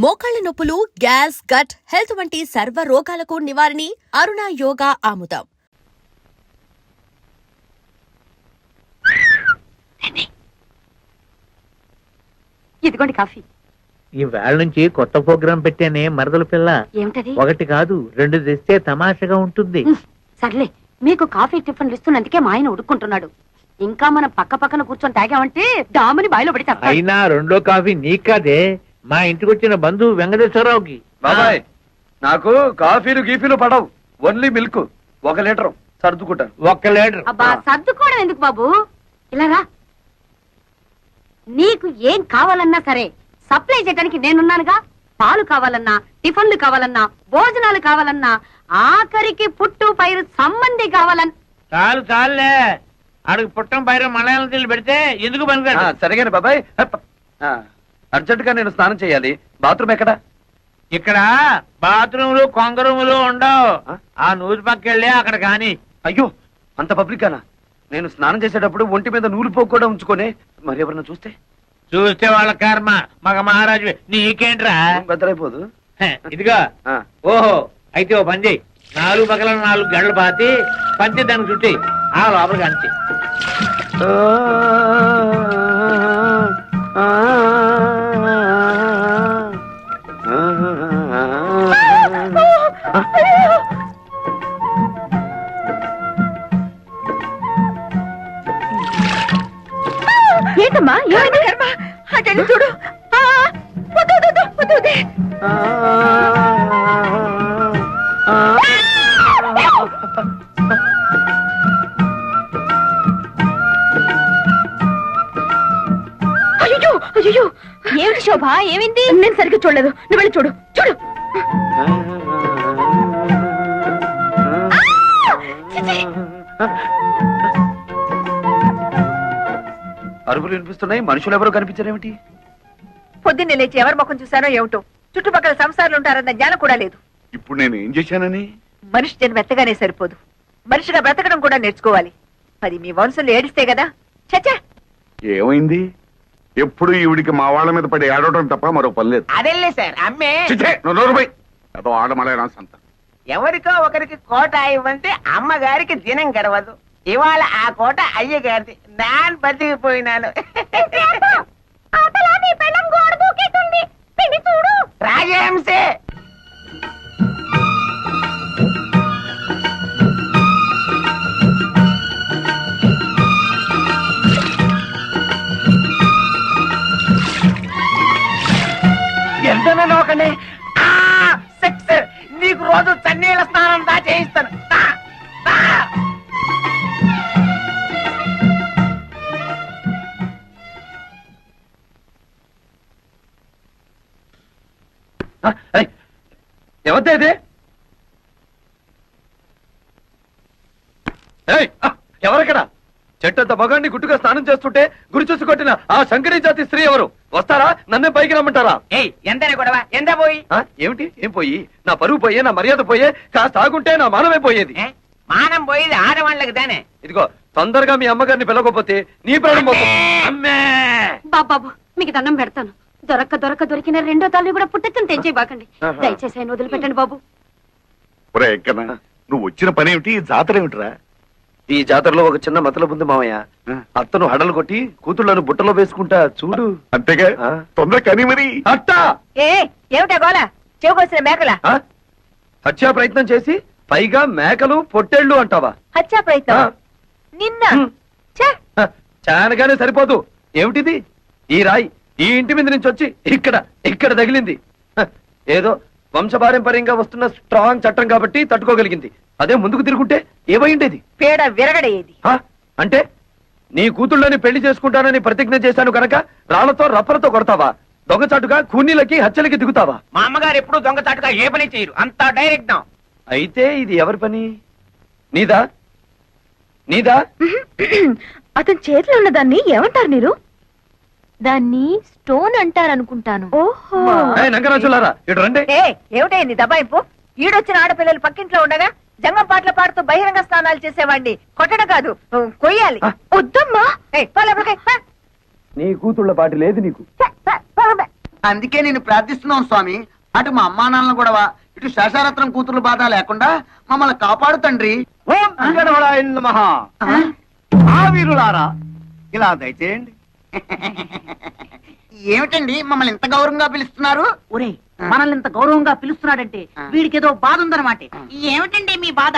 మోకాళ్ల నొప్పులు, gas, gut health వంటి సర్వ రోగాలకు నివారణి అరుణ యోగా ఆముదం. ఇదిగోండి కాఫీ. ఈ వేళ నుంచి కొత్త ప్రోగ్రాం పెట్టానే మరదల పిల్ల. ఏమిటది? ఒకటి కాదు 2 తెస్తే తమాషగా ఉంటుంది. సర్లే, మీకు కాఫీ టిఫిన్లు ఇస్తున్నందుకే మా ఆయన ఉడుక్కుంటున్నాడు. ఇంకా మనం పక్క పక్కన కూర్చొని తాగామంటే డామని బాయిలో పడి తప్ప. అయినా 2వ కాఫీ నీకాదే, మా ఇంటికి వచ్చిన బంధువు వెంకటేశ్వరరావుకి. బాబాయ్, నాకు కాఫీలు గీఫీలు పడవు, ఓన్లీ మిల్క్. 1 లీటర్ సర్దుకుంటాను. 1 లీటర్. అబ్బా, సర్దుకోవడం ఎందుకు బాబు, ఇలా రా. నీకు ఏం కావాలన్నా సరే సప్లై చేయడానికి నేనున్నానుగా. పాలు కావాలన్నా, టిఫిన్లు కావాలన్నా, భోజనాలు కావాలన్నా, ఆఖరికి పుట్టు పైరు సంబంధి కావాలన్నా. చాలు చాలులే, అడుగు పుట్టం పైన మలయాళం తీళ్ళు పెడితే ఎందుకు పనికిరాదు. సరిగానే బాబాయ్. అర్జెంట్ గా నేను స్నానం చేయాలి. బాత్రూమ్ ఎక్కడ? ఇక్కడ బాత్రూములు కొంగరూములు ఉండవు. ఆ నూరు పక్కెళ్ళి అక్కడ కాని. అయ్యో, అంత పబ్లికానా? నేను స్నానం చేసేటప్పుడు ఒంటి మీద నూలు పోగు కూడా ఉంచుకోనే, మరి ఎవరన్నా చూస్తే? చూస్తే వాళ్ళ కర్మ, మగ మహారాజు. నీకేంట్రా బెదరైపోదు. ఇదిగా. ఓహో, అయితే ఓ పని చేయి, 4 పక్కల 4 గంటలు పాతి పంచి దానికి చుట్టి ఆ లోపలికి అంచి. ఏంటమ్మా, ఏమైంది? అటెండి చూడు. అయ్యో అయ్యో, ఏమిటి శోభ, ఏమైంది? నేను సరిగ్గా చూడలేదు, నువ్వు వెళ్ళి చూడు. చూడు. అరుపులు వినిపిస్తున్నాయి, మనుషులు ఎవరో కనిపించారేమిటి? పొద్దున్నే లేచి ఎవరి ముఖం చూశానో ఏమిటో, చుట్టుపక్కల సంసారాలు ఉంటారన్న జ్ఞానం కూడా లేదు. ఇప్పుడు నేను ఏం చేశానని? మనిషి జన్మ ఎత్తగానే సరిపోదు, మనిషిగా బ్రతకడం కూడా నేర్చుకోవాలి. అది మీ వంశంలో ఏడిస్తే కదా. చచ్చా, ఏమైంది? ఎప్పుడు ఈవిడికి మా వాళ్ళ మీద పడి ఆడటం తప్ప మరో పని లేదు. అదేలే సార్, అమ్మే అదో ఆడమలే సంత. ఎవరికో ఒకరికి కోట ఇవ్వంటే అమ్మగారికి దినం గడవదు. ఇవాళ ఆ కోట అయ్యగారిది, నాన్ బతికిపోయినాను. రాజహంసే. ఎంతనే నోకండి. సెక్స్, నీకు రోజు చన్నీళ్ళ స్నానం దా చేయిస్తాను. ఎవరిది? ఎవరక్కడ? చెట్టంత మగాన్ని గుట్టుగా స్నానం చేస్తుంటే గురి చూసి కొట్టిన ఆ శంకరీ జాతి స్త్రీ ఎవరు? వస్తారా? నన్నే పైకి రమ్మంటారా? ఎంతనే గొడవ, ఎంత పోయి? ఏమిటి? ఏం పోయి? నా పరువు పోయే, నా మర్యాద పోయే, కాస్త ఆగుంటే నా మానమే పోయేది. మానం పోయేది ఆడవాళ్ళకి దానే. ఇదిగో, తొందరగా మీ అమ్మగారిని పిలవకపోతే నీ ప్రాణం పోతుంది. అమ్మే బాబాబు, మీకు దండం పెడతాను. దొరికిన 2వ తల్లి కూడా పుట్టెత్తుని తెంచేయబాకండి. దయచేసి ఆయన వదిలిపెట్టండి బాబు. నువ్వు వచ్చిన పని ఏమిటి? జాతర ఏమిటిరా? ఈ జాతరలో ఒక చిన్న మతలబు ఉంది మామయ్య. అత్తను హడలు కొట్టి కూతుళ్ళను బుట్టలో వేసుకుంటా చూడు. అంతేగా, తొందర కని మరి. అట్టా ఏమిటా గోల? చెవుకొసిన మేకలా? హత్యా ప్రయత్నం చేసి పైగా మేకలు పొట్టేళ్లు అంటావా? హత్యా ప్రయత్నం నిన్న? చానగానే సరిపోదు. ఏమిటిది? ఈ రాయి ఈ ఇంటి మీద నుంచి వచ్చి ఇక్కడ తగిలింది. ఏదో వంశపారంపర్యంగా వస్తున్న స్ట్రాంగ్ చట్టం కాబట్టి తట్టుకోగలిగింది. అదే ముందుకు తిరుగుంటే ఏమైండేది? పేడ విరగడేది. అంటే నీ కూతుళ్ళని పెళ్లి చేసుకుంటానని ప్రతిజ్ఞ చేశాను కనుక రాళ్లతో రప్పలతో కొడతావా? దొంగచాటుగా కూనీలకి హత్యలకి దిగుతావా? మా అమ్మగారు ఎప్పుడు దొంగచాటుగా ఏ పని చేయరు, అంతా డైరెక్ట్. అయితే ఇది ఎవరి పని? నీదా? నీదా? అతని చేతిలో ఉన్న దాన్ని ఏమంటారు మీరు? దాన్ని స్టోన్ అంటారనుకుంటాను. ఓహో, నంగరాజులారా ఇటు రండి. ఏమిటే నీ దబాయింపు? ఈడొచ్చిన ఆడపిల్లలు పక్కింట్లో ఉండగా జంగం పాటలు పాడుతూ బహిరంగ స్నానాలు చేసేవాడిని కొట్టడం కాదు, కొయ్యాలి. వద్దమ్మా. నీ కూతుళ్ళ పాటి లేదు నీకు. అందుకే నేను ప్రార్థిస్తున్నాను స్వామి. అటు మా అమ్మా నాన్నల గొడవ, ఇటు శేషారత్నం కూతురు బాధ లేకుండా మమ్మల్ని కాపాడు తండ్రి. ఓం వెంకటరమణాయ నమః. ఆ వీరులారా ఇలా దయచేయండి. ఏమిటండి మమ్మల్ని ఇంత గౌరవంగా పిలుస్తున్నారు? ఒరే మనల్ని ఇంత గౌరవంగా పిలుస్తున్నాడంటే వీడికి ఏదో బాధ ఉందన్నమాట. ఏమిటండి మీ బాధ?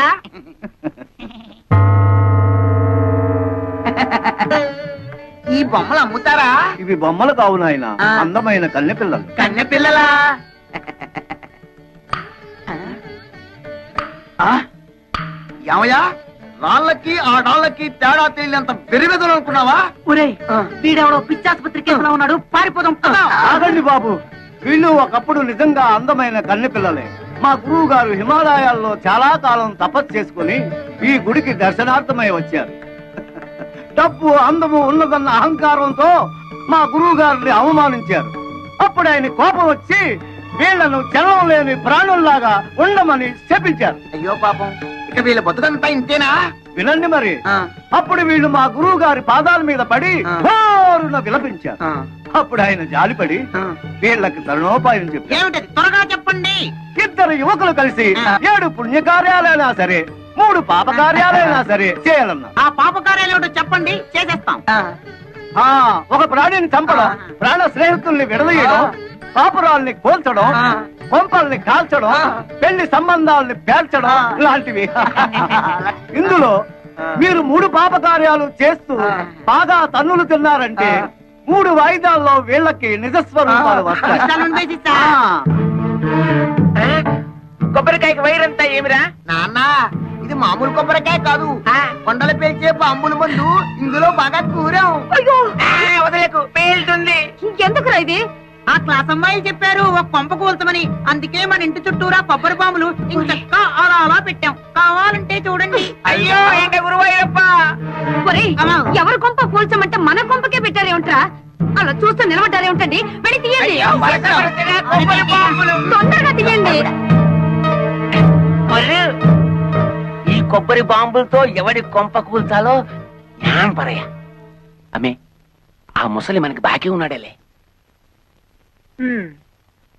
ఈ బొమ్మలు అమ్ముతారా? ఇవి బొమ్మలు కావు నాయన, అందమైన కన్నె పిల్లలు. కన్నె పిల్లలా? ఏమయ్యా, రాళ్ళకి ఆ డాళ్ళకి తేడా తెలియనంత పెరిగెదలు అనుకున్నావా? ఒరే వీడెవడో పిచ్చాసుపత్రి కేసులో ఉన్నాడు, పారిపోదాం. ఆగండి బాబు, వీళ్ళు ఒకప్పుడు నిజంగా అందమైన కన్నె పిల్లలే. మా గురువు గారు హిమాలయాల్లో చాలా కాలం తపస్సు చేసుకుని ఈ గుడికి దర్శనార్థమై వచ్చారు. డబ్బు అందము ఉన్నదన్న అహంకారంతో మా గురువు గారిని అవమానించారు. అప్పుడు ఆయన కోపం వచ్చి వీళ్లను చలనం లేని ప్రాణుల్లాగా ఉండమని శపించారు. అయ్యో పాపం, ఇక వీళ్ళ బతుకంతా ఇంతేనా? వినండి మరి. ఆ. అప్పుడు వీళ్ళు మా గురువు గారి పాదాల మీద పడి హోరున విలపించారు. ఆ. అప్పుడు ఆయన జాలిపడి ఆ. వీళ్ళకి తరుణోపాయం చెప్పారు. ఏమిటది త్వరగా చెప్పండి. ఇద్దరు యువకులు కలిసి 7 పుణ్యకార్యాలైనా సరే 3 పాప కార్యాలైనా సరే చేయాలన్నారు. ఆ పాపకార్యాలు ఏమిటో చెప్పండి, చేసేస్తాం. ఒక ప్రాణిని చంపడం, ప్రాణ స్నేహితుల్ని విడదీయడం, పాపురాల్ని కోల్చడం, కొంపల్ని కాల్చడం, పెళ్లి సంబంధాలని పేల్చడం లాంటివి. ఇందులో మీరు 3 పాప కార్యాలు చేస్తూ బాగా తన్నులు తిన్నారంటే 3 వాయిదాల్లో వీళ్ళకి నిజస్వరూపాలు వస్తాయి. కొబ్బరికాయకి వైరంతా ఏమిరా నాన్న? ఇది మామూలు కొబ్బరికాయ కాదు, కొండలు పేల్చే బాంబుల మందు. ఇందులో బాగా కూరాం. వదలకు, పేలుతుంది. ఇంకెందుకురా ఇది? ఆ క్లాస్ అమ్మాయి చెప్పారు ఒక పంప కూల్చమని, అందుకే మన ఇంటి చుట్టూరా కొబ్బరి బాంబులు ఇంచక్కా అలా అలా పెట్టాం. కావాలంటే చూడండి. అయ్యో ఏంట గురువయ్యప్ప, ఎవరి కొంప కూల్చమంటే మన కొంపకే పెట్టారేమిట్రా? అలా చూస్తూ నిలబడ్డారేమిటండి? వెళ్ళి తీయండి, కొబ్బరి బాంబులు. తొందరగా తీయండి. ఈ కొబ్బరి బాంబులతో ఎవడి కొంప కూల్చాలో జ్ఞానం పరయ్య. అమ్మే, ఆ ముసలి మనకి బాకీ ఉన్నాడేలే.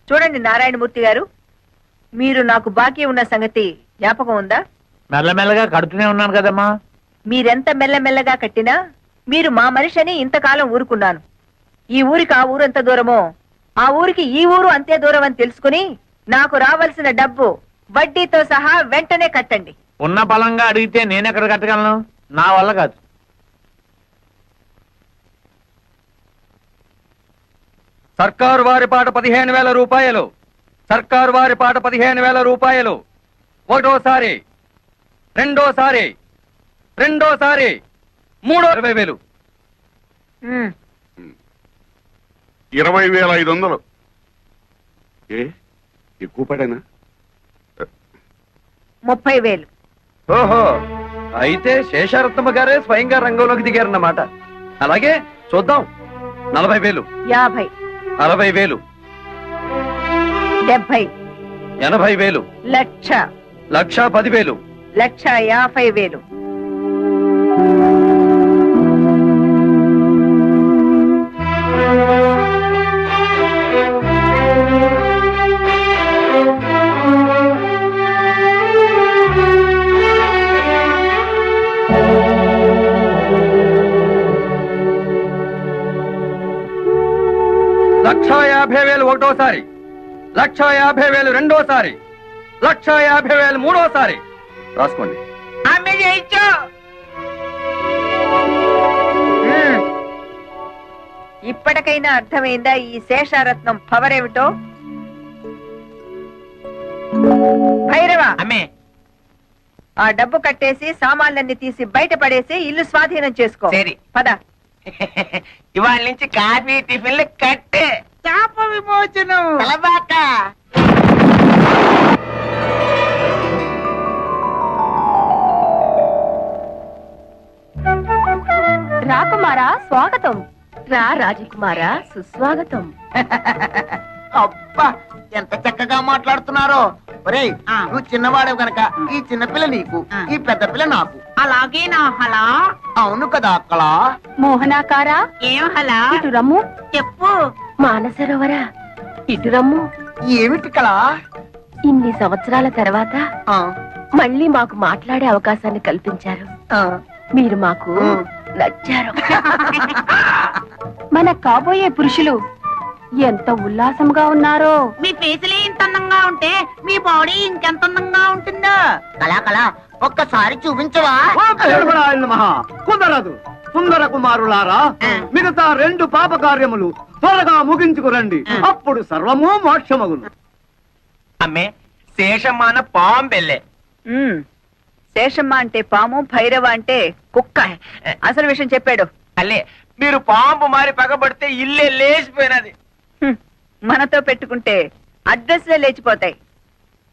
చూడండి నారాయణమూర్తి గారు, మీరు నాకు బాకీ ఉన్న సంగతి జ్ఞాపకం ఉందా? మెల్లమెల్లగా కడుతూనే ఉన్నాను కదమ్మా. మీరెంత మెల్లమెల్లగా కట్టినా మీరు మా మనిషి అని ఇంతకాలం ఊరుకున్నాను. ఈ ఊరికి ఆ ఊరు ఎంత దూరమో ఆ ఊరికి ఈ ఊరు అంతే దూరం అని తెలుసుకుని నాకు రావాల్సిన డబ్బు వడ్డీతో సహా వెంటనే కట్టండి. ఉన్న బలంగా అడిగితే నేనెక్కడ కట్టగలను? నా వల్ల కాదు. సర్కారు వారి పాట 15,000 రూపాయలు. సర్కారు వారి పాట 15,000 రూపాయలు. ఒకటోసారి, రెండోసారి, రెండోసారి, 20,000. 20,500. ఏ ఎక్కువ పడేనా? 30,000. ఓహో, అయితే శేషారత్నమ్మ గారే స్వయంగా రంగంలోకి దిగారన్నమాట. అలాగే చూద్దాం. 40,000, 50, 60,000, 70, 80,000, 1,00,000, 1,10,000, 1,50,000. లక్ష 50,000 ఒకటోసారి, 1,50,000 రెండోసారి, 1,50,000 మూడోసారి. రాసుకోండి. ఇప్పటికైనా అర్థమైందా ఈ శేషారత్నం పవర్ ఏమిటో? భైరవ, అమ్మే, ఆ డబ్బు కట్టేసి సామాన్లన్నీ తీసి బయట పడేసి ఇల్లు స్వాధీనం చేసుకో. సరే. పద. ఇవాళ నుంచి కాఫీ టిఫిన్లు కట్టే. చాప విమోచనం. తలబాక. రాకుమారా స్వాగతం. రా రాజకుమారా సుస్వాగతం. అబ్బా, ఎంత చక్కగా మాట్లాడుతున్నారో. ఒరేయ్, నువ్వు చిన్నవాడవు గనక ఈ చిన్నపిల్ల నీకు, ఈ పెద్ద పిల్ల నాకు. అలాగే నా హలా. అవును కదా అక్కడ. మోహనాకారా ఏం హలా? ఇటు రమ్ము. చెప్పు. మానసరోవర ఇటు రమ్ము. ఏమిటి కళ ఇన్ని సంవత్సరాల తర్వాత మళ్ళీ మాకు మాట్లాడే అవకాశాన్ని కల్పించారు. మీరు మాకు నచ్చారు. మన కాబోయే పురుషులు ఎంత ఉల్లాసంగా ఉన్నారో. మీ ఫేసులే ఇంత అందంగా ఉంటే మీ బాడీ ఇంకెంత అందంగా ఉంటుందో. కళ ఒక్కసారి చూపించవా? మహా కుదరదు. సుందర కుమారులారా, మిగతా 2 పాప కార్యములు త్వరగా ముగించుకురండి. అప్పుడు సర్వము మోక్షమగును. అమ్మే శేషమాన పాంబెల్లే. శేషమ్మ అంటే పాము, భైరవ అంటే కుక్క. అసలు విషయం చెప్పాడు. అల్లే మీరు పాంపు మారి పగబడితే ఇల్లే లేచిపోయినది. మనతో పెట్టుకుంటే అడ్రస్లే లేచిపోతాయి.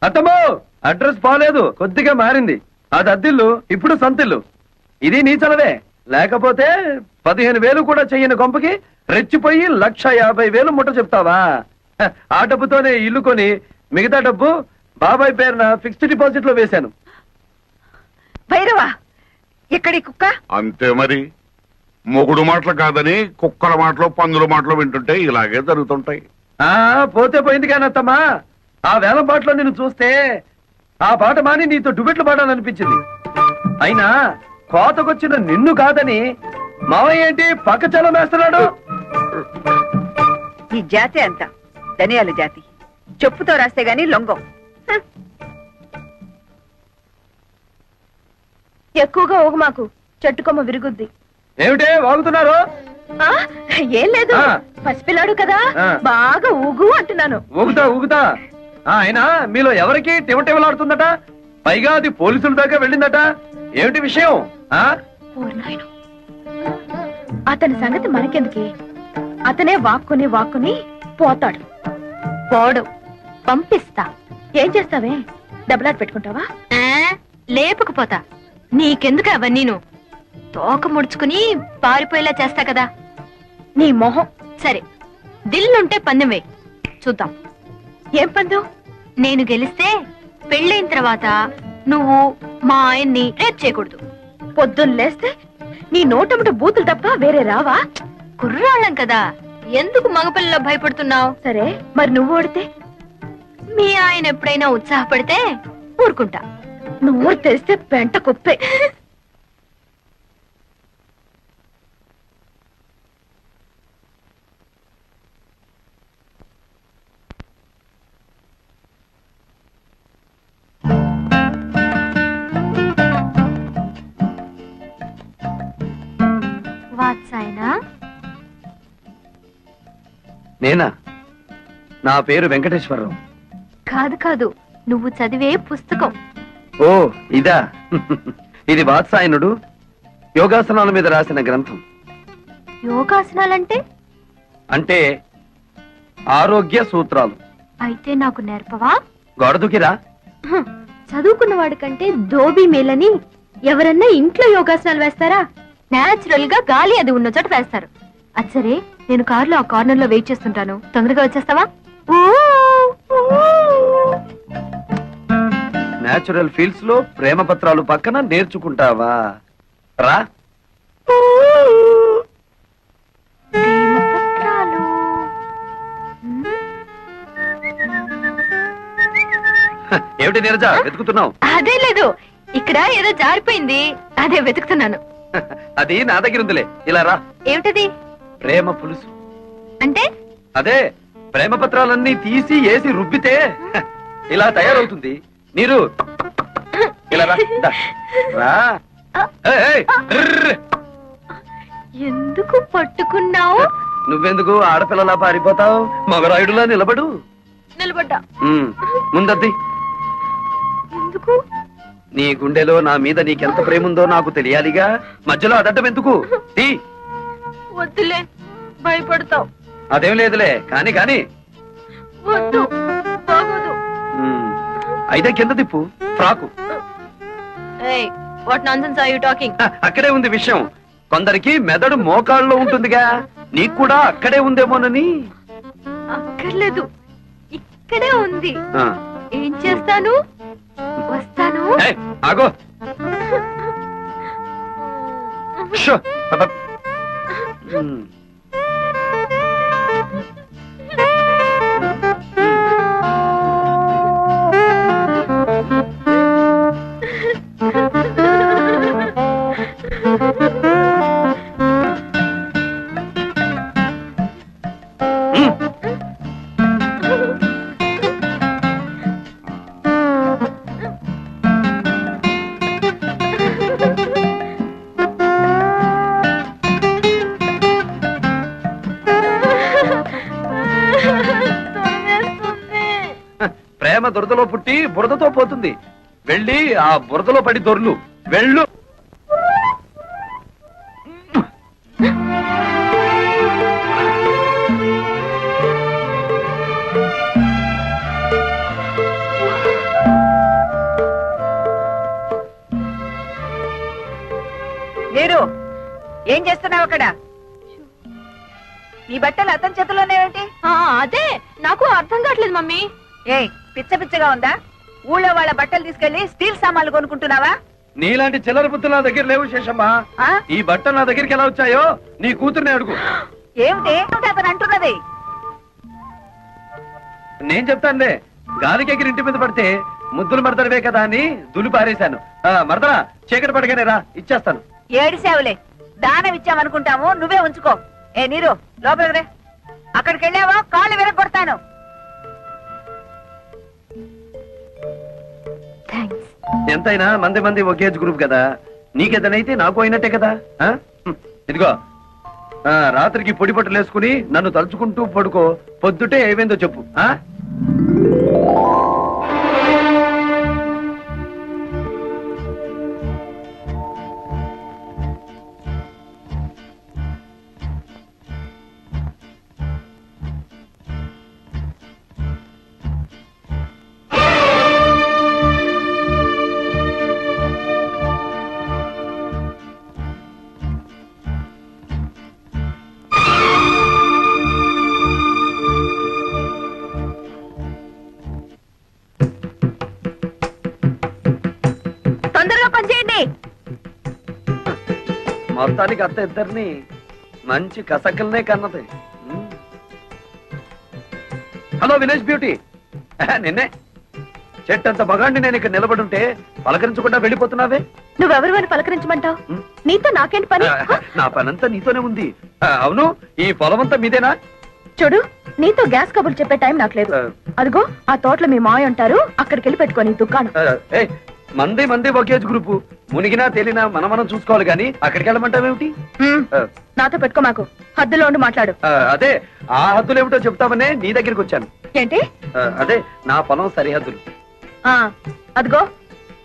అత్తమ్మో, అడ్రస్ బాలేదు, కొద్దిగా మారింది. అది అద్దిల్లు, ఇప్పుడు సొంతిల్లు. ఇది నీ చలవే. లేకపోతే 15,000 కూడా చెయ్యని కొంపకి రెచ్చిపోయి 1,50,000 ముట్ట చెప్తావా? ఆ డబ్బుతోనే ఇల్లు కొని మిగతా డబ్బు బాబాయ్ పేరున ఫిక్స్డ్ డిపాజిట్ లో వేశాను. భైరవ, ఎక్కడి కుక్క? అంతే మరి. మొగుడు మాటలు కాదని కుక్కల మాటలు పందుల మాటలు వింటుంటే ఇలాగే జరుగుతుంటాయి. ఆ పోతే పోయింది కానీ అత్తమ్మా, ఆ వేలం పాటలో నిన్ను చూస్తే ఆ పాట మాని నీతో డుబెట్లు పాడాలనిపించింది. అయినా కోతకొచ్చిన నిన్ను కాదని మావయ్య ఏంటి పక్క చలం వేస్తున్నాడు? ఈ జాతి అంత ధనియాల జాతి. చెప్పుతో రాస్తే గాని లొంగం. ఎక్కువగా ఓగు మాకు, చెట్టుకొమ్మ విరుగుద్ది. ఏమిటే వాగుతున్నారు? ఏం లేదు, ఆ. పసిపిల్లాడు కదా, ఆ. బాగా ఊగు అంటున్నాను. ఊగుతా. అయినా మీలో ఎవరికి టివటివలాడుతుందట? పైగా అది పోలీసుల దాకా వెళ్ళిందట. ఏమిటి విషయం? ఓర్నాయనో. అతని సంగతి మనకెందుకే? అతనే వాక్కుని పోతాడు. పోడు, పంపిస్తా. ఏం చేస్తావే? డబ్బులాట పెట్టుకుంటావా? లేపుకుపోతా. నీకెందుకు అవన్నీను? తోక ముడుచుకుని పారిపోయేలా చేస్తా కదా. నీ మొహం. సరే, దిల్లుంటే పందెం వేయి, చూద్దాం. ఏం పందెం? నేను గెలిస్తే పెళ్ళైన తర్వాత నువ్వు మా ఆయన్ని రేప్ చేయకూడదు. పొద్దున్న లేస్తే నీ నోటముట బూతులు తప్ప వేరే రావా? కుర్రాళ్ళం కదా, ఎందుకు మగపిల్లలో భయపడుతున్నావు? సరే, మరి నువ్వు ఓడితే? మీ ఆయన ఎప్పుడైనా ఉత్సాహపడితే ఊరుకుంటా. నువ్వు తెరిస్తే పెంట కుప్పే. వాత్సాయనా? నేనా? నా పేరు వెంకటేశ్వరరావు. కాదు, నువ్వు చదివే పుస్తకం. ఓ ఇదా? ఇది వాత్సాయనుడు యోగాసనాల మీద రాసిన గ్రంథం. యోగాసనాలంటే? అంటే ఆరోగ్య సూత్రాలు. అయితే నాకు నేర్పవా? గొడదుకిరా. చదువుకున్న వాడికంటే దోబీ మేలని ఎవరన్నా ఇంట్లో యోగాసనాలు వేస్తారా? నేచురల్ గా గాలి అది ఉన్న చోట వేస్తారు. అచ్చరే, నేను కారులో ఆ కార్నర్ లో వెయిట్ చేస్తుంటాను, తొందరగా వచ్చేస్తావా? నేచురల్ ఫీల్డ్స్ లో ప్రేమ పత్రాలు పక్కన నేర్చుకుంటావా? రా. ప్రేమపత్రాలు. ఏమిటి నీరజ వెతుకుతున్నావు? అదే లేదు, ఇక్కడ ఏదో జారిపోయింది, అదే వెతుకుతున్నాను. అది నా దగ్గర ఉందిలే. ఇలా రా. ఏమిటది? ప్రేమ పులుసు. అంటే? అదే, ప్రేమ పత్రాలన్నీ తీసి ఏసి రుబ్బితే ఇలా తయారవుతుంది. నీరు ఇలా రా. దా. రా. ఏయ్, ర్ర్. ఎందుకు పట్టుకున్నావు? నువ్వెందుకు ఆడపిల్లలా పారిపోతావు? మగరాయుడులా నిలబడు. నిలబడ్డా. ముందద్ది. ఎందుకు? నీ గుండెలో నా మీద నీకెంత ప్రేమ ఉందో నాకు తెలియాలిగా. మధ్యలో అదడ్డం ఎందుకు? తీ. వద్దులే, భయపడతావు. అదేం లేదులే, కాని కాని. వద్దు, బాగోదు. అయితే కింద తిప్పు. Frock. What nonsense are you talking? అక్కడే ఉంది విషయం. కొందరికి మెదడు మోకాళ్ళలో ఉంటుందిగా, నీకు కూడా అక్కడే ఉందేమోనని. అక్కర్లేదు, ఇక్కడే ఉంది. ఆ. ఏం చేస్తాను? వస్తాను. ఏయ్, ఆగో. షో. అబ్బ. మ్. ప్రేమ దురదలో పుట్టి బురదతో పోతుంది. వెళ్ళి ఆ బురదలో పడి దొర్లు. వెళ్ళు. మీరు ఏం చేస్తున్నావు అక్కడ? నీ బట్టలు అతని చేతిలోనే ఏంటి? అదే నాకు అర్థం కావట్లేదు మమ్మీ. ఏ పిచ్చ పిచ్చగా ఉందా? ఊళ్ళో వాళ్ళ బట్టలు తీసుకెళ్లి స్టీల్ సామాన్లు కొనుక్కుంటున్నావా? నీలాంటి చిల్లర బుద్ధులు నా దగ్గర లేవు శేషమ్మా. ఆ? ఈ బట్టలు నా దగ్గరికి ఎలా వచ్చాయో నీ కూతుర్ని అడుగు. ఏమిటి అతను అంటున్నది? నేను చెప్తానులే. గాలికి ఎగిరి ఇంటి మీద పడితే ముద్దులు మడతడివే కదా అని దులి పారేశాను. మరదరా చీకటి పడగానే రా, ఇచ్చేస్తాను. ఏడిసావులే, దానం ఇచ్చామనుకుంటాము, నువ్వే ఉంచుకో. ఏ నీరు లోపలికి రే. అక్కడికి వెళ్ళావా కాళ్ళు విరగొడతాను. థ్యాంక్స్. ఎంతైనా మంది మంది ఒకే గ్రూప్ కదా. నీకేదనైతే నాకు అయినట్టే కదా. ఇదిగో రాత్రికి పొడి బట్టలు వేసుకుని నన్ను తలుచుకుంటూ పడుకో. పొద్దుటే ఏమైందో చెప్పు. తొందరగా పనిచేయండి. మొత్తానికి అత్త ఇద్దరిని మంచి కసకల్నే కన్నది. హలో విలేజ్ బ్యూటీ, నిన్నే. చెట్టంత మగాండి నేను ఇక్కడ నిలబడుంటే పలకరించకుండా వెళ్ళిపోతున్నావే. నువ్వెవరు అని పలకరించమంటావు? నీతో నాకేంటి పని? నా పనంతా నీతోనే ఉంది. అవును, ఈ పొలమంతా మీదేనా? చూడు, నీతో గ్యాస్ కబుర్లు చెప్పే టైం నాకు లేదు. అదిగో ఆ తోటలో మీ మాయ ఉంటారు, అక్కడికి వెళ్ళి పెట్టుకో నీ దుకాణం. మంది మంది ఒకేజ్ గ్రూపు. మునిగినా తేలినా మనం చూసుకోవాలి గాని అక్కడికి వెళ్ళమంటావేమిటి? నాతో పెట్టుకో, మాకు హద్దులో ఉండి మాట్లాడు. అదే ఆ హద్దులు ఏమిటో చెప్తామనే నీ దగ్గరికి వచ్చాను. ఏంటి? అదే నా పొలం సరిహద్దులు. అదిగో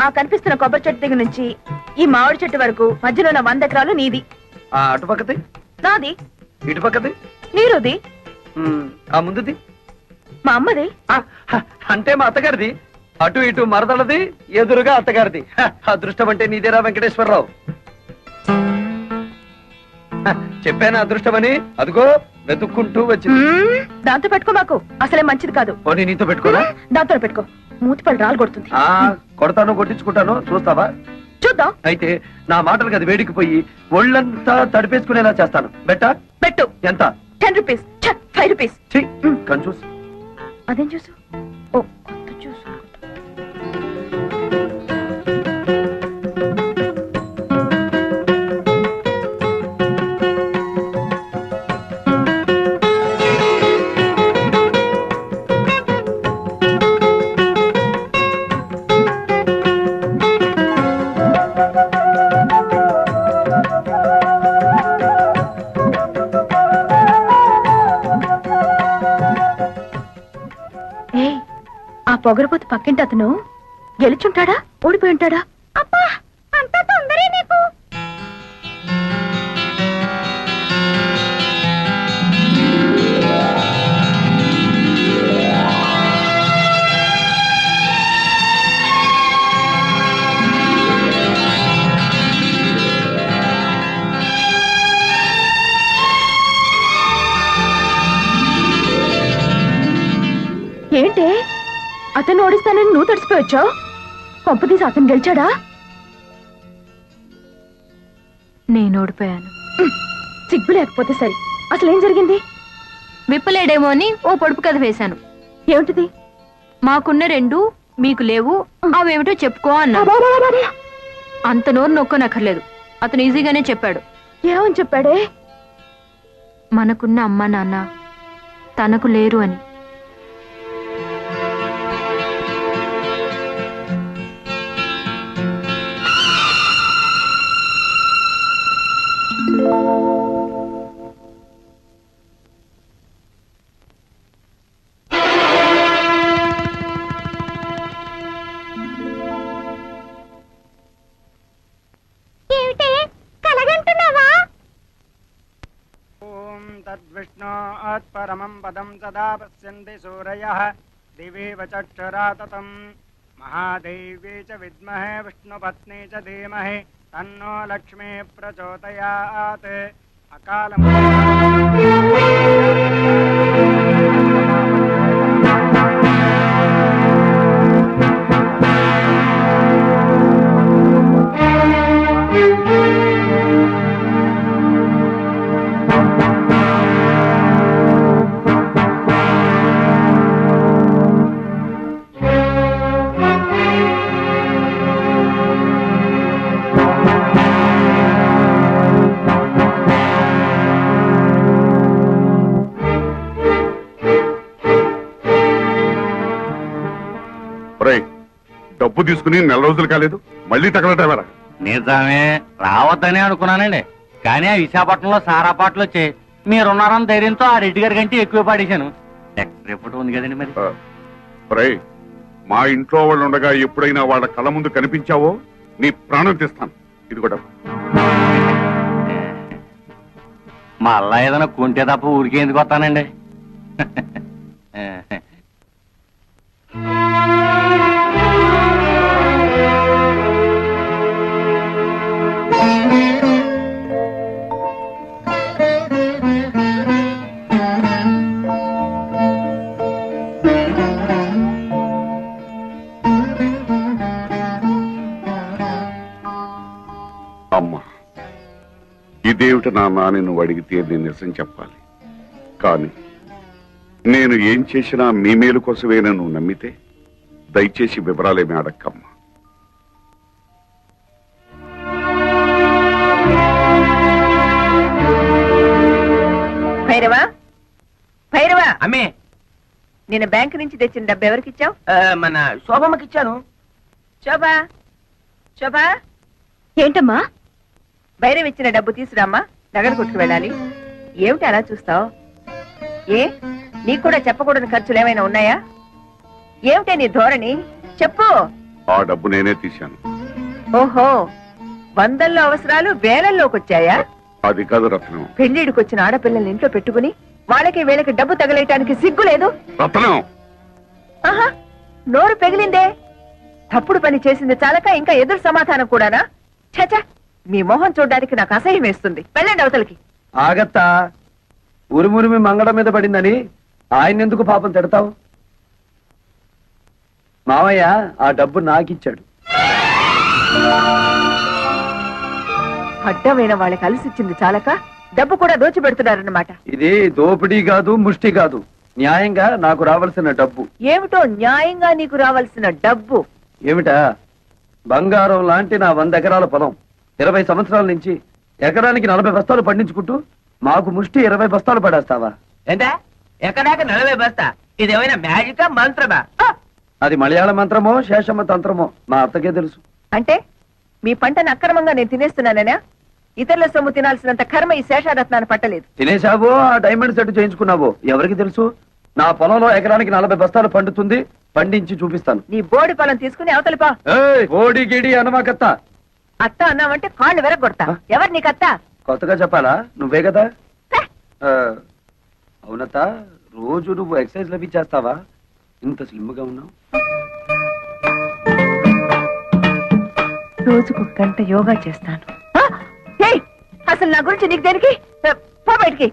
ఆ కనిపిస్తున్న కొబ్బరి చెట్టు దగ్గర నుంచి ఈ మామిడి చెట్టు వరకు మధ్యలో ఉన్న 100 ఎకరాలు నీది. అటుపక్కది నాది. ఇటుపక్కది నీరుది. ఆ ముందుది మా అమ్మది. అంటే మా అత్తగారిది. అటు ఇటు మరదలది, ఎదురుగా అత్తగారిది. అదృష్టం అంటే నీదేరా వెంకటేశ్వరరావు. చెప్పాను అదృష్టమని. అదిగో వెతుక్కుంటూ వచ్చింది. దాంతో పెట్టుకో, మాకు అసలే మంచిది కాదు. పోనీ నీతో పెట్టుకోరా? దాంతో పెట్టుకో, మూతిపళ్ళు రాలు కొడుతుంది. కొడతాను, కొట్టించుకుంటాను, చూస్తావా? చూద్దాం. అయితే నా మాటలకు అది వేడికిపోయి ఒళ్ళంతా తడిపేసుకునేలా చేస్తాను. బెట్టా? పెట్టు. ఎంత? 10 రూపీస్. 5 రూపీస్. కన్ఫ్యూజ్. అదేం చూసు? ఓ కొత్త చూసు. ఆ పొగరపోతు పక్కింటి అతను గెలుచుంటాడా, ఓడిపోయి ఉంటాడా? అబ్బా, అంత తొందరే నీకు. ఏంటి అతను ఓడిస్తానని నువ్వు తడిసిపోయొచ్చావు? పంపతీసి అతను గెలిచాడా? నేను ఓడిపోయాను. సిగ్గు లేకపోతే సరి. అసలు ఏం జరిగింది? విప్పలేడేమో అని ఓ పొడుపు కథ వేశాను. ఏమిటిది? మాకున్న 2 మీకు లేవు, అవేమిటో చెప్పుకో అన్నా. అంత నోరు నొక్కనక్కర్లేదు, అతను ఈజీగానే చెప్పాడు. ఏమని చెప్పాడే? మనకున్న అమ్మా నాన్న తనకు లేరు అని. तत्परमं पदं सदा पश्यन्ति सूरयः दिवेव चक्षुरा ततम् महादेव्यै च विद्महे विष्णुपत्नी च धीमहि तन्नो लक्ष्मी प्रचोदयात् ఒరేయ్, డబ్బు తీసుకుని 4 రోజులు కాలేదు మళ్ళీ తగలటవరా? నిజమే, రావద్దని అనుకున్నానండి. కానీ ఆ విశాఖపట్నంలో సారా పాటలు వచ్చి మీరున్నారని ధైర్యంతో ఆ రెడ్డి గారి కంటే ఎక్కువ పాడేశాను. నెక్స్ట్ రిపోర్ట్ ఉంది కదండి మరి. ఒరేయ్, మా ఇంట్లో వాళ్ళు ఉండగా ఎప్పుడైనా వాళ్ళ కళ్ళ ముందు కనిపించావో నీ ప్రాణం తీస్తాను. ఇది కూడా మళ్ళా ఏదైనా కొంటే తప్ప ఊరికే ఎందుకు వస్తానండి. అమ్మా, ఇదేమిటి నాన్న అని నువ్వు అడిగితే నేను నిజం చెప్పాలి. కానీ నేను ఏం చేసినా మీ మేలు కోసమేనా నువ్వు నమ్మితే దయచేసి వివరాలేమి అడక్కమ్మా. భైరవా, భైరవా, అమ్మే, నేను బ్యాంక్ నుంచి తెచ్చిన డబ్బు ఎవరికి ఇచ్చావు? మన శోభమ్మకి ఇచ్చాను. శోభా, శోభా, ఏంటమ్మా? భైరవ్ ఇచ్చిన డబ్బు తీసురామ్మా, నగదు కొట్టుకు వెళ్ళాలి. ఏమిటి అలా చూస్తావు? ఏ, నీకు కూడా చెప్పకూడని ఖర్చులు ఏమైనా ఉన్నాయా? ఏమిటే నీ ధోరణి? చెప్పు. ఆ డబ్బు నేనే తీశాను. ఓహో, వందల్లో అవసరాలు వేలల్లోకి వచ్చాయా? అది కాదు రత్నం. పెళ్లిడికి వచ్చిన ఆడపిల్లల్ని ఇంట్లో పెట్టుకుని వాళ్ళకి వీళ్ళకి డబ్బు తగలేయటానికి సిగ్గు లేదు? రత్నం, ఆహా, నోరు పెగిలిందే. తప్పుడు పని చేసింది చాలక ఇంకా ఎదురు సమాధానం కూడానా? చచ, మీ మొహం చూడడానికి నాకు అసహ్యం వేస్తుంది. వెళ్ళండి అవతలకి. ఆగత్తా, ఉరుమురిమి మంగళం మీద పడిందని ఆయన ఎందుకు పాపం తిడతావు? మావయ్య ఆ డబ్బు నాకిచ్చాడు. అడ్డమైన వాళ్ళకి అలసిచ్చింది చాలక డబ్బు కూడా దోచిపెడుతున్నారన్నమాట. ఇది దోపిడీ కాదు, ముష్టి కాదు, న్యాయంగా నాకు రావాల్సిన డబ్బు. ఏమిటో న్యాయంగా నీకు రావాల్సిన డబ్బు? ఏమిటా? బంగారం లాంటి నా 100 ఎకరాల పొలం 20 సంవత్సరాల నుంచి ఎకరానికి 40 బస్తాలు పండించుకుంటూ మాకు ముష్టి 20 బస్తాలు పడేస్తావా? ఎంత? ఎక్కడాక 40 బస్తా? ఇదేమైనా మ్యాజికా మంత్రమా? అది మలయాళ మంత్రమో శేషమ్మ తంత్రమో మా అత్తకే తెలుసు. అంటే మీ పంటను అక్రమంగా నేను తినేస్తున్నానేనా? ఇతరుల సొమ్ము తినాల్సినంత కర్మ ఈ శేషారత్నాన్ని పట్టలేదు. తినేశావో ఆ డైమండ్ సెట్ చేయించుకున్నావో ఎవరికి తెలుసు? నా పొలంలో ఎకరానికి 40 బస్తాలు పండుతుంది, పండించి చూపిస్తాను. నీ బోడి పొలం తీసుకుని అవతలిపా. ఓడి గిడి అనమాకత్త. అత్త అన్నావంటే కాళ్ళు వెరగొడతా. ఎవరు నీకత్త? కొత్తగా చెప్పాలా? నువ్వే కదా. అవునత్త, రోజు నువ్వు ఎక్సర్సైజ్ లవి చేస్తావా? ఇంత స్లిమ్ గా ఉన్నావు. రోజుకు 1 గంట యోగా చేస్తాను. అసలు నా గురించి నీకు దేనికి? పో బయటికి.